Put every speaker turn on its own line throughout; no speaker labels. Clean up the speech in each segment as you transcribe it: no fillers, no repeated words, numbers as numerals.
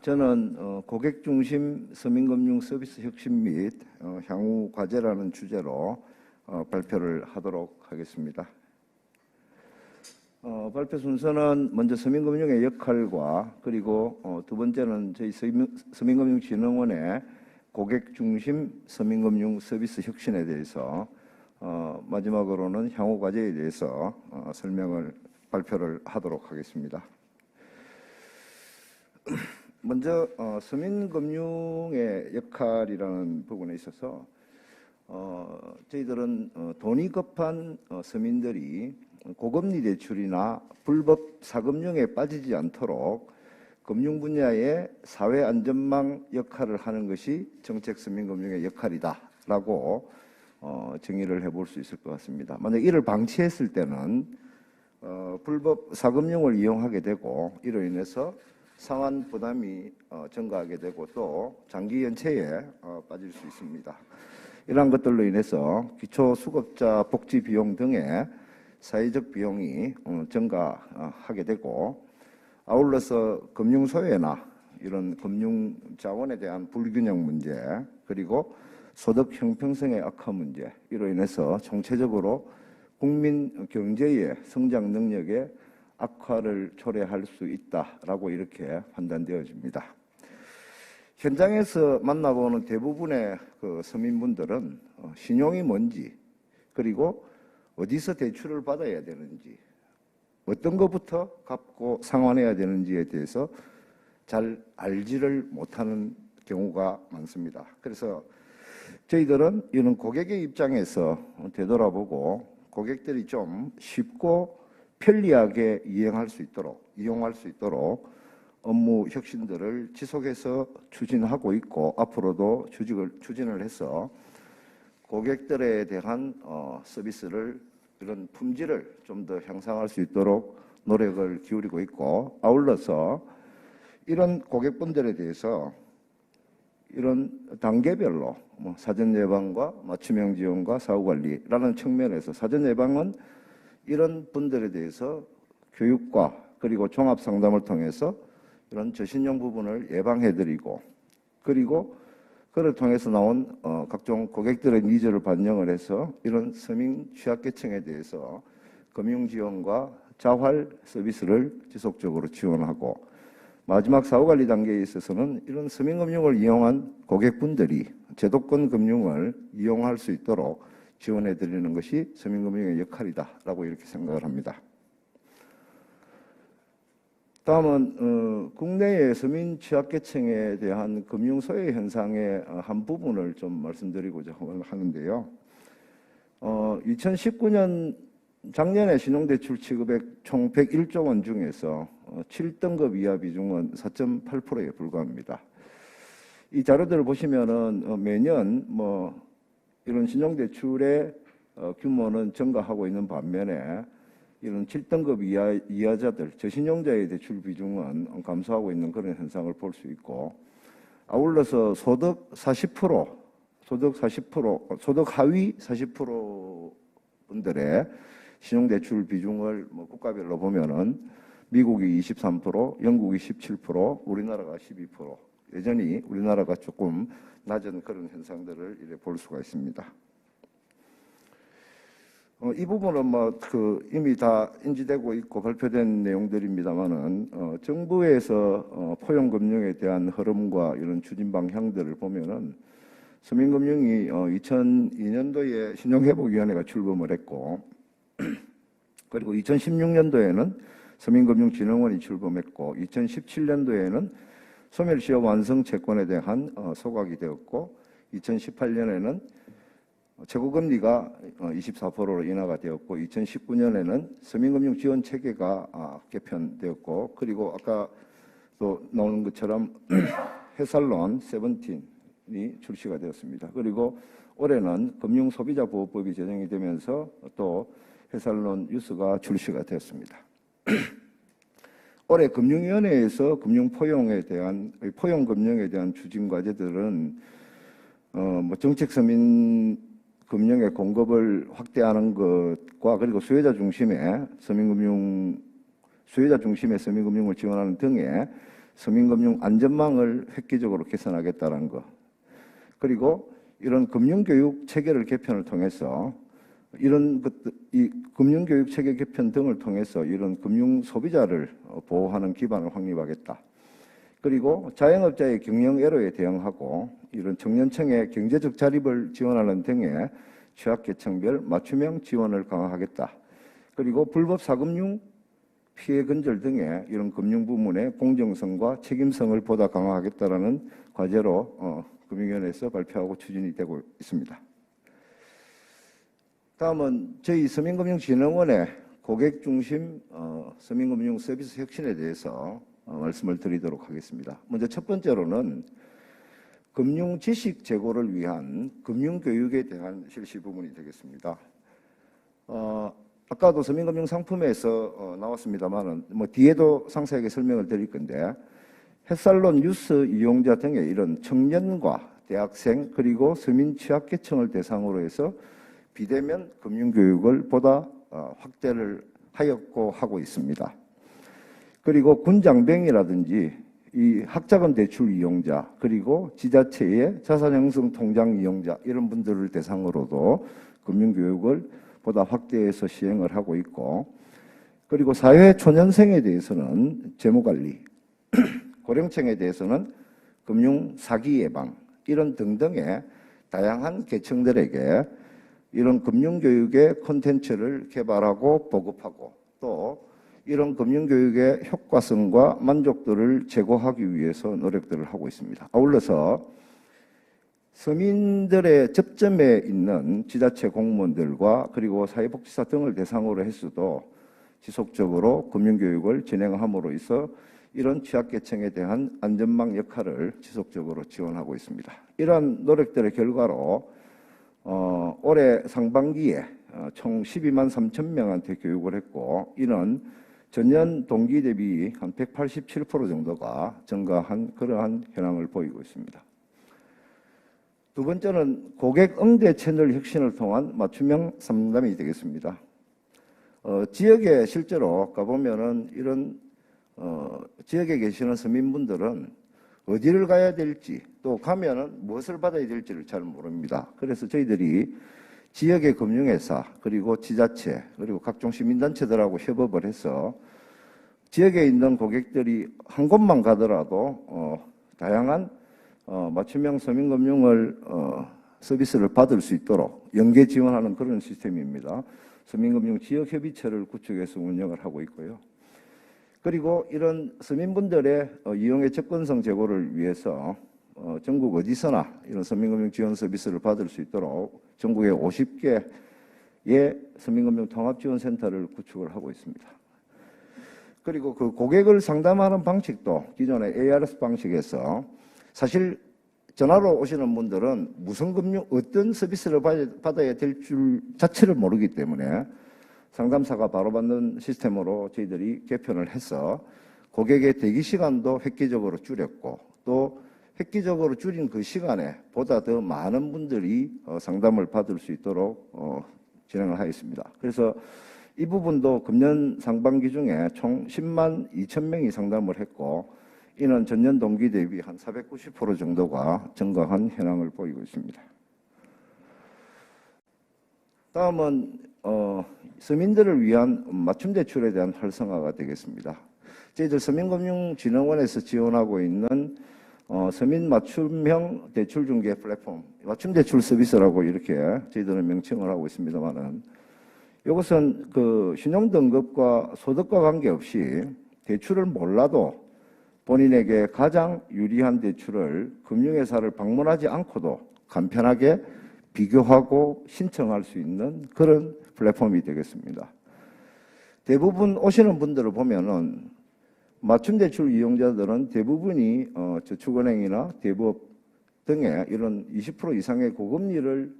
저는 고객 중심 서민금융 서비스 혁신 및 향후 과제라는 주제로 발표를 하도록 하겠습니다. 발표 순서는 먼저 서민금융의 역할과 그리고 두 번째는 저희 서민금융진흥원의 고객 중심 서민금융 서비스 혁신에 대해서 마지막으로는 향후 과제에 대해서 발표를 하도록 하겠습니다. 먼저 서민금융의 역할이라는 부분에 있어서 저희들은 돈이 급한 서민들이 고금리 대출이나 불법 사금융에 빠지지 않도록 금융 분야의 사회 안전망 역할을 하는 것이 정책 서민금융의 역할이다라고 정의를 해볼 수 있을 것 같습니다. 만약 이를 방치했을 때는 불법 사금융을 이용하게 되고 이로 인해서 상환 부담이 증가하게 되고 또 장기 연체에 빠질 수 있습니다. 이러한 것들로 인해서 기초수급자 복지 비용 등의 사회적 비용이 증가하게 되고 아울러서 금융소외나 이런 금융자원에 대한 불균형 문제 그리고 소득 형평성의 악화 문제 이로 인해서 총체적으로 국민 경제의 성장 능력에 악화를 초래할 수 있다라고 이렇게 판단되어집니다. 현장에서 만나보는 대부분의 서민분들은 신용이 뭔지 그리고 어디서 대출을 받아야 되는지 어떤 것부터 갚고 상환해야 되는지에 대해서 잘 알지를 못하는 경우가 많습니다. 그래서 저희들은 이런 고객의 입장에서 되돌아보고 고객들이 좀 쉽고 편리하게 이용할 수 있도록 업무 혁신들을 지속해서 추진하고 있고 앞으로도 추진을 해서 고객들에 대한 서비스를 이런 품질을 좀 더 향상할 수 있도록 노력을 기울이고 있고 아울러서 이런 고객분들에 대해서 이런 단계별로 사전 예방과 맞춤형 지원과 사후 관리라는 측면에서 사전 예방은 이런 분들에 대해서 교육과 그리고 종합 상담을 통해서 이런 저신용 부분을 예방해드리고 그리고 그를 통해서 나온 각종 고객들의 니즈를 반영을 해서 이런 서민 취약계층에 대해서 금융지원과 자활 서비스를 지속적으로 지원하고 마지막 사후관리 단계에 있어서는 이런 서민금융을 이용한 고객분들이 제도권 금융을 이용할 수 있도록 지원해드리는 것이 서민금융의 역할이다라고 이렇게 생각을 합니다. 다음은 국내의 서민 취약계층에 대한 금융소외 현상의 한 부분을 좀 말씀드리고자 하는데요. 2019년 작년에 신용대출 취급액 총 101조 원 중에서 7등급 이하 비중은 4.8%에 불과합니다. 이 자료들을 보시면은 매년 이런 신용대출의 규모는 증가하고 있는 반면에 이런 7등급 이하자들, 저신용자의 대출 비중은 감소하고 있는 그런 현상을 볼 수 있고 아울러서 소득 하위 40% 분들의 신용대출 비중을 국가별로 보면은 미국이 23%, 영국이 17%, 우리나라가 12%. 여전히 우리나라가 조금 낮은 그런 현상들을 이렇게 볼 수가 있습니다. 이 부분은 이미 다 인지되고 있고 발표된 내용들입니다만은 정부에서 포용금융에 대한 흐름과 이런 추진 방향들을 보면은 서민금융이 2002년도에 신용회복위원회가 출범을 했고 그리고 2016년도에는 서민금융진흥원이 출범했고 2017년도에는 소멸시효 완성 채권에 대한 소각이 되었고 2018년에는 최고금리가 24%로 인하가 되었고 2019년에는 서민금융 지원 체계가 개편되었고 그리고 아까 또 나오는 것처럼 해살론 17이 출시가 되었습니다. 그리고 올해는 금융소비자보호법이 제정이 되면서 또 해살론 유스가 출시가 되었습니다. 올해 금융위원회에서 포용금융에 대한 추진 과제들은 정책 서민 금융의 공급을 확대하는 것과 그리고 수요자 중심의 서민금융을 지원하는 등의 서민금융 안전망을 획기적으로 개선하겠다는 것, 그리고 이런 금융교육 체계를 개편을 통해서 이런 것들, 이 금융교육 체계 개편 등을 통해서 이런 금융 소비자를 보호하는 기반을 확립하겠다. 그리고 자영업자의 경영 애로에 대응하고 이런 청년층의 경제적 자립을 지원하는 등의 취약계층별 맞춤형 지원을 강화하겠다. 그리고 불법 사금융 피해 근절 등의 이런 금융 부문의 공정성과 책임성을 보다 강화하겠다라는 과제로 금융위원회에서 발표하고 추진이 되고 있습니다. 다음은 저희 서민금융진흥원의 고객중심 서민금융 서비스 혁신에 대해서 말씀을 드리도록 하겠습니다. 먼저 첫 번째로는 금융 지식 제고를 위한 금융교육에 대한 실시 부분이 되겠습니다. 아까도 서민금융 상품에서 나왔습니다만 뒤에도 상세하게 설명을 드릴 건데 햇살론 뉴스 이용자 등의 이런 청년과 대학생 그리고 서민 취약계층을 대상으로 해서 비대면 금융교육을 보다 확대를 하였고 하고 있습니다. 그리고 군장병이라든지 이 학자금 대출 이용자 그리고 지자체의 자산형성 통장 이용자 이런 분들을 대상으로도 금융교육을 보다 확대해서 시행을 하고 있고, 그리고 사회 초년생에 대해서는 재무관리, 고령층에 대해서는 금융 사기 예방 이런 등등의 다양한 계층들에게 이런 금융교육의 콘텐츠를 개발하고 보급하고 또 이런 금융교육의 효과성과 만족도를 제고하기 위해서 노력들을 하고 있습니다. 아울러서 서민들의 접점에 있는 지자체 공무원들과 그리고 사회복지사 등을 대상으로 해서도 지속적으로 금융교육을 진행함으로 해서 이런 취약계층에 대한 안전망 역할을 지속적으로 지원하고 있습니다. 이러한 노력들의 결과로 올해 상반기에 총 12만 3천 명한테 교육을 했고, 이는 전년 동기 대비 한 187% 정도가 증가한 그러한 현황을 보이고 있습니다. 두 번째는 고객 응대 채널 혁신을 통한 맞춤형 상담이 되겠습니다. 지역에 실제로 가보면은 이런 지역에 계시는 서민분들은 어디를 가야 될지 또 가면은 무엇을 받아야 될지를 잘 모릅니다. 그래서 저희들이 지역의 금융회사 그리고 지자체 그리고 각종 시민단체들하고 협업을 해서 지역에 있는 고객들이 한 곳만 가더라도 다양한 맞춤형 서민금융을 서비스를 받을 수 있도록 연계 지원하는 그런 시스템입니다. 서민금융 지역협의체를 구축해서 운영을 하고 있고요. 그리고 이런 서민분들의 이용의 접근성 제고를 위해서 전국 어디서나 이런 서민금융 지원 서비스를 받을 수 있도록 전국에 50개의 서민금융 통합지원센터를 구축을 하고 있습니다. 그리고 그 고객을 상담하는 방식도 기존의 ARS 방식에서 사실 전화로 오시는 분들은 무슨 금융, 어떤 서비스를 받아야 될 줄 자체를 모르기 때문에 상담사가 바로 받는 시스템으로 저희들이 개편을 해서 고객의 대기 시간도 획기적으로 줄였고 또 획기적으로 줄인 그 시간에 보다 더 많은 분들이 상담을 받을 수 있도록 진행을 하였습니다. 그래서 이 부분도 금년 상반기 중에 총 10만 2천 명이 상담을 했고 이는 전년 동기 대비 한 490% 정도가 증가한 현황을 보이고 있습니다. 다음은 서민들을 위한 맞춤 대출에 대한 활성화가 되겠습니다. 저희들 서민금융진흥원에서 지원하고 있는 서민 맞춤형 대출 중개 플랫폼, 맞춤 대출 서비스라고 이렇게 저희들은 명칭을 하고 있습니다만은 이것은 그 신용 등급과 소득과 관계없이 대출을 몰라도 본인에게 가장 유리한 대출을 금융회사를 방문하지 않고도 간편하게 비교하고 신청할 수 있는 그런 플랫폼이 되겠습니다. 대부분 오시는 분들을 보면은 맞춤대출 이용자들은 대부분이 저축은행이나 대부업 등의 이런 20% 이상의 고금리를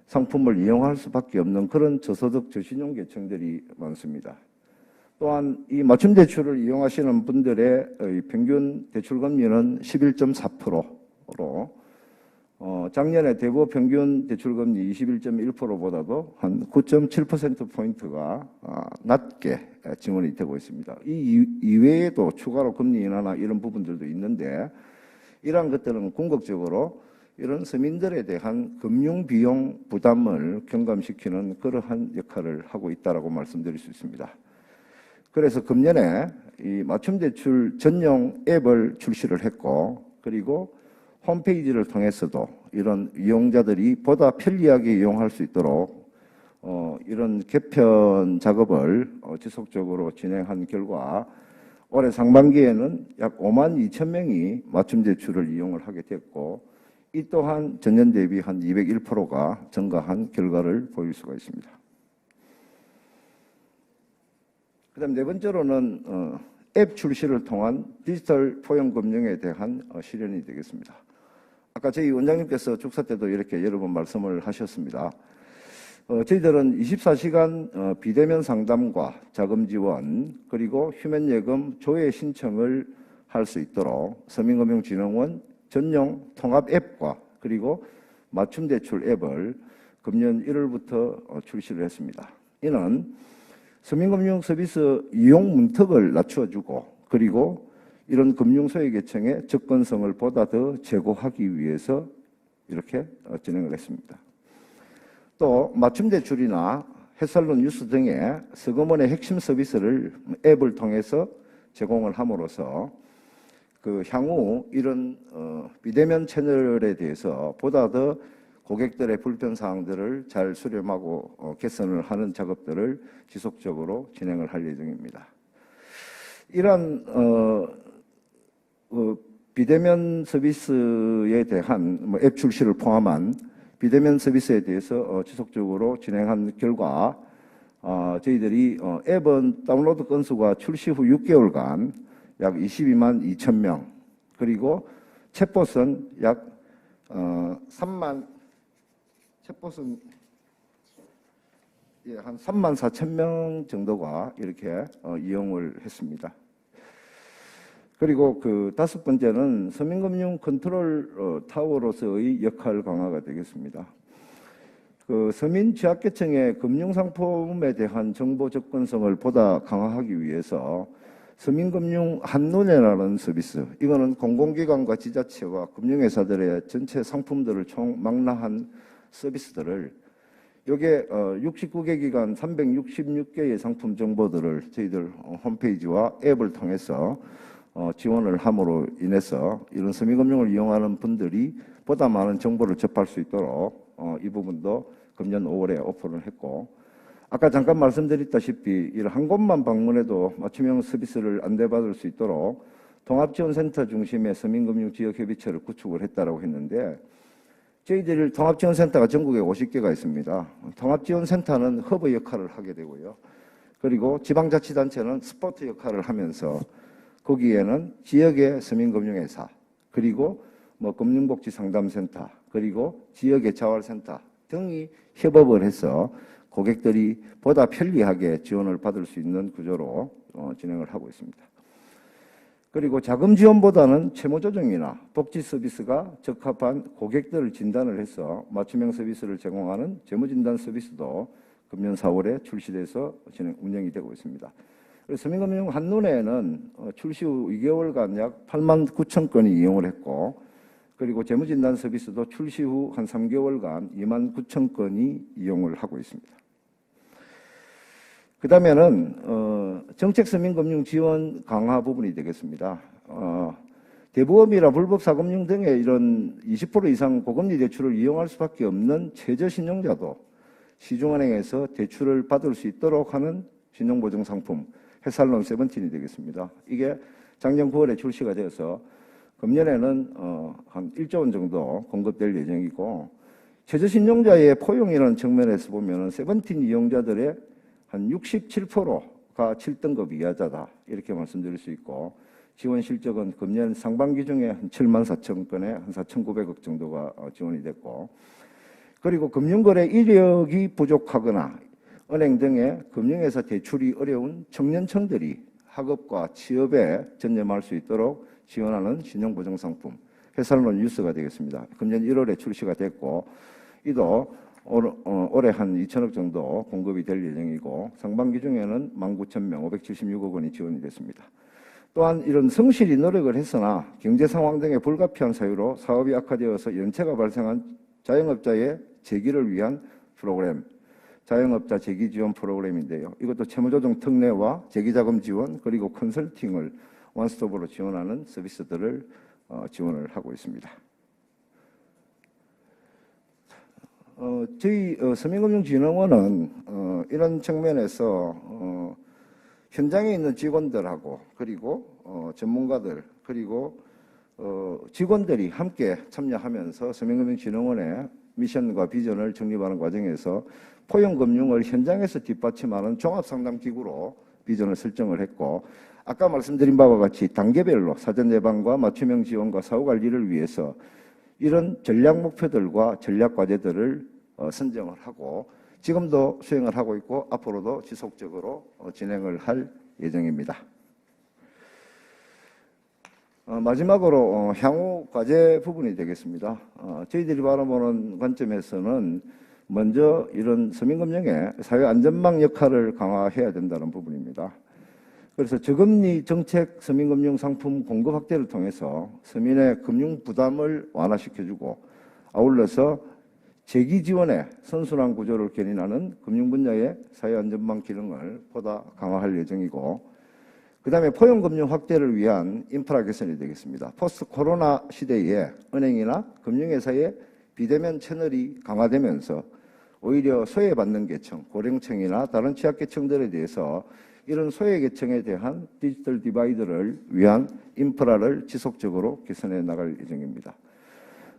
상품을 이용할 수밖에 없는 그런 저소득 저신용 계층들이 많습니다. 또한 이 맞춤대출을 이용하시는 분들의 평균 대출금리는 11.4%로 작년에 대부업 평균 대출금리 21.1%보다도 한 9.7%포인트가 낮게 지원이 되고 있습니다. 이 이외에도 추가로 금리 인하나 이런 부분들도 있는데 이러한 것들은 궁극적으로 이런 서민들에 대한 금융 비용 부담을 경감시키는 그러한 역할을 하고 있다고 말씀드릴 수 있습니다. 그래서 금년에 이 맞춤대출 전용 앱을 출시를 했고 그리고 홈페이지를 통해서도 이런 이용자들이 보다 편리하게 이용할 수 있도록 이런 개편 작업을 지속적으로 진행한 결과 올해 상반기에는 약 5만 2천 명이 맞춤대출을 이용을 하게 됐고 이 또한 전년 대비 한 201%가 증가한 결과를 보일 수가 있습니다. 그 다음 네 번째로는 앱 출시를 통한 디지털 포용금융에 대한 실현이 되겠습니다. 아까 저희 원장님께서 축사 때도 이렇게 여러 번 말씀을 하셨습니다. 저희들은 24시간 비대면 상담과 자금 지원 그리고 휴면예금 조회 신청을 할 수 있도록 서민금융진흥원 전용 통합 앱과 그리고 맞춤대출 앱을 금년 1월부터 출시를 했습니다. 이는 서민금융 서비스 이용 문턱을 낮춰주고 그리고 이런 금융소외계층의 접근성을 보다 더 제고하기 위해서 이렇게 진행을 했습니다. 또 맞춤대출이나 해살론 뉴스 등의 서금원의 핵심 서비스를 앱을 통해서 제공을 함으로써 그 향후 이런 비대면 채널에 대해서 보다 더 고객들의 불편 사항들을 잘 수렴하고 개선을 하는 작업들을 지속적으로 진행을 할 예정입니다. 이러한 비대면 서비스에 대한 앱 출시를 포함한 비대면 서비스에 대해서 지속적으로 진행한 결과 저희들이 앱은 다운로드 건수가 출시 후 6개월간 약 22만 2천 명 그리고 챗봇은 약 3만 챗봇은 한 3만 4천 명 정도가 이렇게 이용을 했습니다. 그리고 그 다섯 번째는 서민금융 컨트롤 타워로서의 역할 강화가 되겠습니다. 그 서민 취약계층의 금융상품에 대한 정보 접근성을 보다 강화하기 위해서 서민금융 한눈에라는 서비스, 이거는 공공기관과 지자체와 금융회사들의 전체 상품들을 총망라한 서비스들을 요게 69개 기관 366개의 상품 정보들을 저희들 홈페이지와 앱을 통해서 지원을 함으로 인해서 이런 서민금융을 이용하는 분들이 보다 많은 정보를 접할 수 있도록 이 부분도 금년 5월에 오픈을 했고 아까 잠깐 말씀드렸다시피 이런 한 곳만 방문해도 맞춤형 서비스를 안내받을 수 있도록 통합지원센터 중심의 서민금융 지역협의체를 구축을 했다고 했는데 저희들 통합지원센터가 전국에 50개가 있습니다. 통합지원센터는 허브 역할을 하게 되고요. 그리고 지방자치단체는 스포트 역할을 하면서 거기에는 지역의 서민금융회사 그리고 금융복지상담센터 그리고 지역의 자활센터 등이 협업을 해서 고객들이 보다 편리하게 지원을 받을 수 있는 구조로 진행을 하고 있습니다. 그리고 자금 지원보다는 채무 조정이나 복지 서비스가 적합한 고객들을 진단을 해서 맞춤형 서비스를 제공하는 재무진단 서비스도 금년 4월에 출시돼서 운영이 되고 있습니다. 서민금융 한눈에는 출시 후 2개월간 약 8만 9천 건이 이용을 했고 그리고 재무진단 서비스도 출시 후 한 3개월간 2만 9천 건이 이용을 하고 있습니다. 그 다음에는 정책서민금융 지원 강화 부분이 되겠습니다. 대부업이나 불법사금융 등의 이런 20% 이상 고금리 대출을 이용할 수밖에 없는 최저신용자도 시중은행에서 대출을 받을 수 있도록 하는 신용보증상품 해살론 세븐틴이 되겠습니다. 이게 작년 9월에 출시가 되어서 금년에는 한 1조 원 정도 공급될 예정이고 최저신용자의 포용이라는 측면에서 보면 세븐틴 이용자들의 한 67%가 7등급 이하자다 이렇게 말씀드릴 수 있고 지원 실적은 금년 상반기 중에 한 7만 4천 건에 한 4,900억 정도가 지원이 됐고 그리고 금융거래 이력이 부족하거나 은행 등의 금융회사 대출이 어려운 청년층들이 학업과 취업에 전념할 수 있도록 지원하는 신용보증상품 해설론 뉴스가 되겠습니다. 금년 1월에 출시가 됐고 이도 올해 한 2천억 정도 공급이 될 예정이고 상반기 중에는 19,000명 576억 원이 지원이 됐습니다. 또한 이런 성실히 노력을 했으나 경제 상황 등의 불가피한 사유로 사업이 악화되어서 연체가 발생한 자영업자의 재기를 위한 프로그램, 자영업자 재기 지원 프로그램인데요. 이것도 채무조정 특례와 재기자금 지원 그리고 컨설팅을 원스톱으로 지원하는 서비스들을 지원을 하고 있습니다. 저희 서민금융진흥원은 이런 측면에서 현장에 있는 직원들하고 그리고 전문가들 그리고 직원들이 함께 참여하면서 서민금융진흥원의 미션과 비전을 정립하는 과정에서 포용금융을 현장에서 뒷받침하는 종합상담기구로 비전을 설정을 했고 아까 말씀드린 바와 같이 단계별로 사전 예방과 맞춤형 지원과 사후 관리를 위해서 이런 전략 목표들과 전략 과제들을 선정을 하고 지금도 수행을 하고 있고 앞으로도 지속적으로 진행을 할 예정입니다. 마지막으로 향후 과제 부분이 되겠습니다. 저희들이 바라보는 관점에서는 먼저 이런 서민금융의 사회안전망 역할을 강화해야 된다는 부분입니다. 그래서 저금리 정책 서민금융 상품 공급 확대를 통해서 서민의 금융 부담을 완화시켜주고 아울러서 재기 지원의 선순환 구조를 견인하는 금융 분야의 사회안전망 기능을 보다 강화할 예정이고 그 다음에 포용금융 확대를 위한 인프라 개선이 되겠습니다. 포스트 코로나 시대에 은행이나 금융회사의 비대면 채널이 강화되면서 오히려 소외받는 계층, 고령층이나 다른 취약계층들에 대해서 이런 소외계층에 대한 디지털 디바이드를 위한 인프라를 지속적으로 개선해 나갈 예정입니다.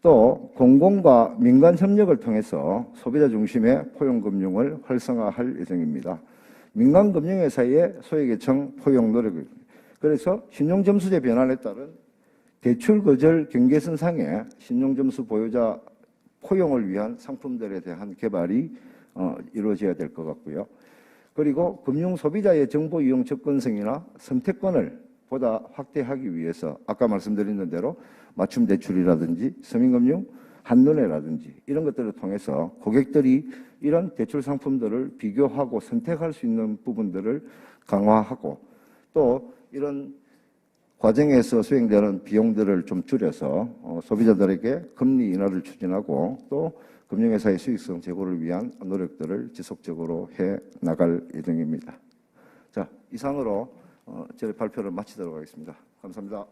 또 공공과 민간 협력을 통해서 소비자 중심의 포용금융을 활성화할 예정입니다. 민간금융회사의 소외계층 포용 노력을 그래서 신용점수제 변환에 따른 대출 거절 경계선상의 신용점수 보유자 포용을 위한 상품들에 대한 개발이 이루어져야 될 것 같고요. 그리고 금융 소비자의 정보 이용 접근성이나 선택권을 보다 확대하기 위해서 아까 말씀드린 대로 맞춤 대출이라든지 서민금융 한눈에라든지 이런 것들을 통해서 고객들이 이런 대출 상품들을 비교하고 선택할 수 있는 부분들을 강화하고 또 이런 과정에서 수행되는 비용들을 좀 줄여서 소비자들에게 금리 인하를 추진하고 또 금융회사의 수익성 제고를 위한 노력들을 지속적으로 해 나갈 예정입니다. 자, 이상으로 제 발표를 마치도록 하겠습니다. 감사합니다.